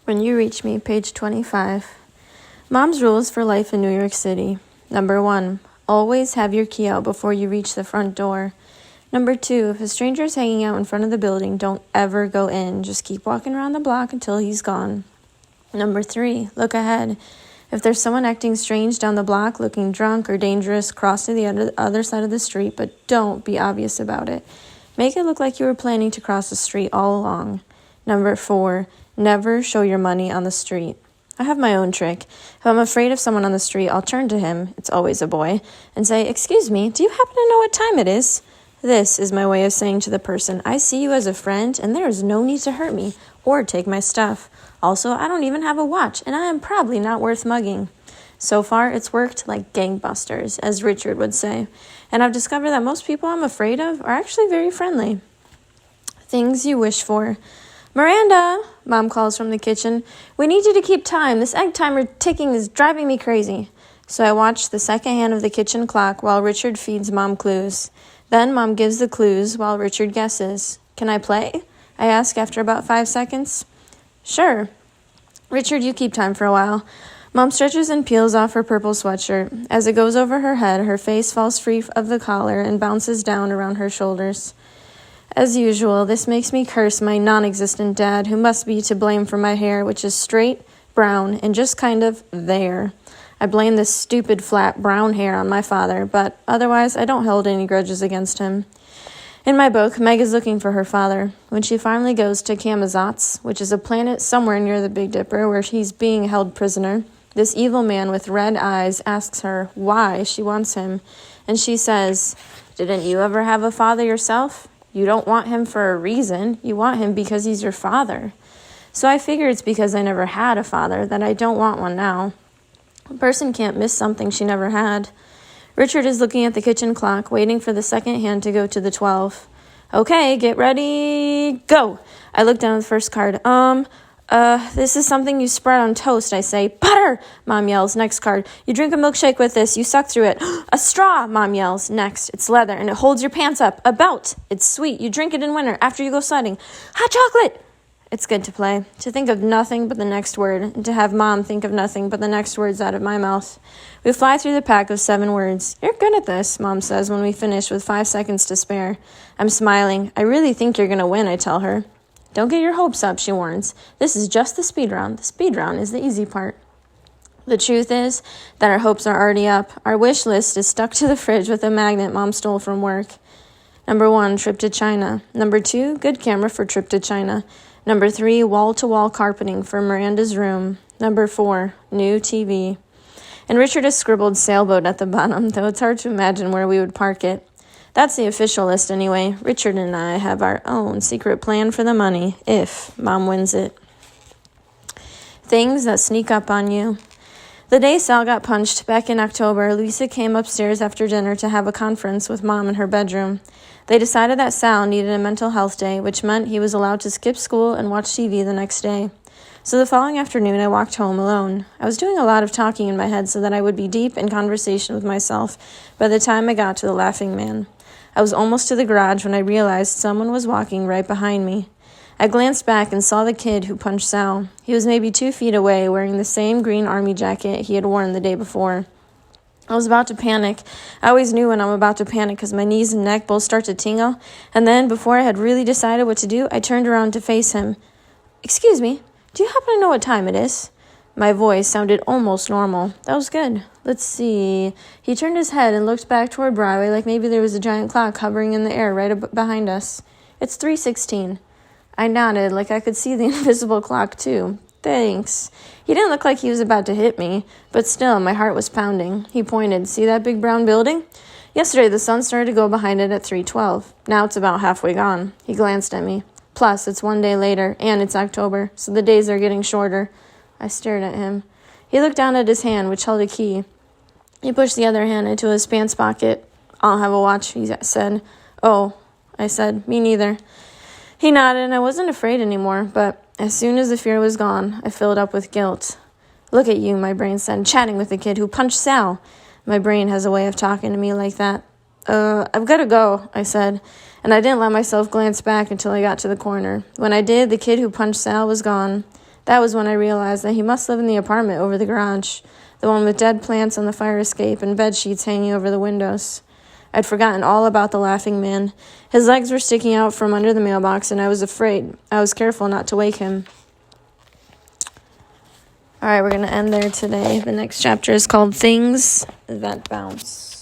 When You Reach Me, page 25. Mom's rules for life in New York City. Number 1, always have your key out before you reach the front door. Number 2, if a stranger is hanging out in front of the building, don't ever go in. Just keep walking around the block until he's gone. Number 3, look ahead. If there's someone acting strange down the block, looking drunk or dangerous, cross to the other side of the street, but don't be obvious about it. Make it look like you were planning to cross the street all along. Number 4, never show your money on the street. I have my own trick. If I'm afraid of someone on the street, I'll turn to him, it's always a boy, and say, "Excuse me, do you happen to know what time it is?" This is my way of saying to the person, I see you as a friend, and there is no need to hurt me or take my stuff. Also, I don't even have a watch, and I am probably not worth mugging. So far, it's worked like gangbusters, as Richard would say, and I've discovered that most people I'm afraid of are actually very friendly. Things you wish for. "Miranda," Mom calls from the kitchen, "we need you to keep time. This egg timer ticking is driving me crazy." So I watch the second hand of the kitchen clock while Richard feeds Mom clues. Then Mom gives the clues while Richard guesses. "Can I play?" I ask after about 5 seconds. "Sure." "Richard, you keep time for a while." Mom stretches and peels off her purple sweatshirt. As it goes over her head, her face falls free of the collar and bounces down around her shoulders. As usual, this makes me curse my non-existent dad, who must be to blame for my hair, which is straight, brown, and just kind of there. I blame this stupid, flat, brown hair on my father, but otherwise I don't hold any grudges against him. In my book, Meg is looking for her father. When she finally goes to Camazotz, which is a planet somewhere near the Big Dipper where he's being held prisoner, this evil man with red eyes asks her why she wants him, and she says, "Didn't you ever have a father yourself? You don't want him for a reason. You want him because he's your father." So I figure it's because I never had a father that I don't want one now. A person can't miss something she never had. Richard is looking at the kitchen clock, waiting for the second hand to go to the 12. "Okay, get ready, go!" I look down at the first card. This is something you spread on toast," I say. "Butter!" Mom yells. Next card. "You drink a milkshake with this. You suck through it." "A straw!" Mom yells. Next. "It's leather, and it holds your pants up. A belt. It's sweet. You drink it in winter, after you go sledding." "Hot chocolate!" It's good to play. To think of nothing but the next word, and to have Mom think of nothing but the next words out of my mouth. We fly through the pack of 7 words. "You're good at this," Mom says when we finish with 5 seconds to spare. I'm smiling. "I really think you're going to win," I tell her. "Don't get your hopes up," she warns. "This is just the speed round. The speed round is the easy part." The truth is that our hopes are already up. Our wish list is stuck to the fridge with a magnet Mom stole from work. Number 1, trip to China. Number 2, good camera for trip to China. Number 3, wall-to-wall carpeting for Miranda's room. Number 4, new TV. And Richard has scribbled sailboat at the bottom, though it's hard to imagine where we would park it. That's the official list anyway. Richard and I have our own secret plan for the money, if Mom wins it. Things that sneak up on you. The day Sal got punched back in October, Lisa came upstairs after dinner to have a conference with Mom in her bedroom. They decided that Sal needed a mental health day, which meant he was allowed to skip school and watch TV the next day. So the following afternoon, I walked home alone. I was doing a lot of talking in my head so that I would be deep in conversation with myself by the time I got to the Laughing Man. I was almost to the garage when I realized someone was walking right behind me. I glanced back and saw the kid who punched Sal. He was maybe 2 feet away, wearing the same green army jacket he had worn the day before. I was about to panic. I always knew when I'm about to panic because my knees and neck both start to tingle. And then, before I had really decided what to do, I turned around to face him. "Excuse me, do you happen to know what time it is?" My voice sounded almost normal. That was good. Let's see. He turned his head and looked back toward Broadway like maybe there was a giant clock hovering in the air right behind us. "It's 3:16. I nodded like I could see the invisible clock too. "Thanks." He didn't look like he was about to hit me, but still, my heart was pounding. He pointed. "See that big brown building? Yesterday, the sun started to go behind it at 3:12. Now it's about halfway gone." He glanced at me. "Plus, it's 1 day later, and it's October, so the days are getting shorter." I stared at him. He looked down at his hand, which held a key. He pushed the other hand into his pants pocket. "I'll have a watch," he said. "Oh," I said. "Me neither." He nodded, and I wasn't afraid anymore, but as soon as the fear was gone, I filled up with guilt. "Look at you," my brain said, "chatting with the kid who punched Sal." My brain has a way of talking to me like that. I've got to go," I said, and I didn't let myself glance back until I got to the corner. When I did, the kid who punched Sal was gone. That was when I realized that he must live in the apartment over the garage, the one with dead plants on the fire escape and bed sheets hanging over the windows. I'd forgotten all about the laughing man. His legs were sticking out from under the mailbox, and I was afraid. I was careful not to wake him. All right, we're going to end there today. The next chapter is called Things That Bounce.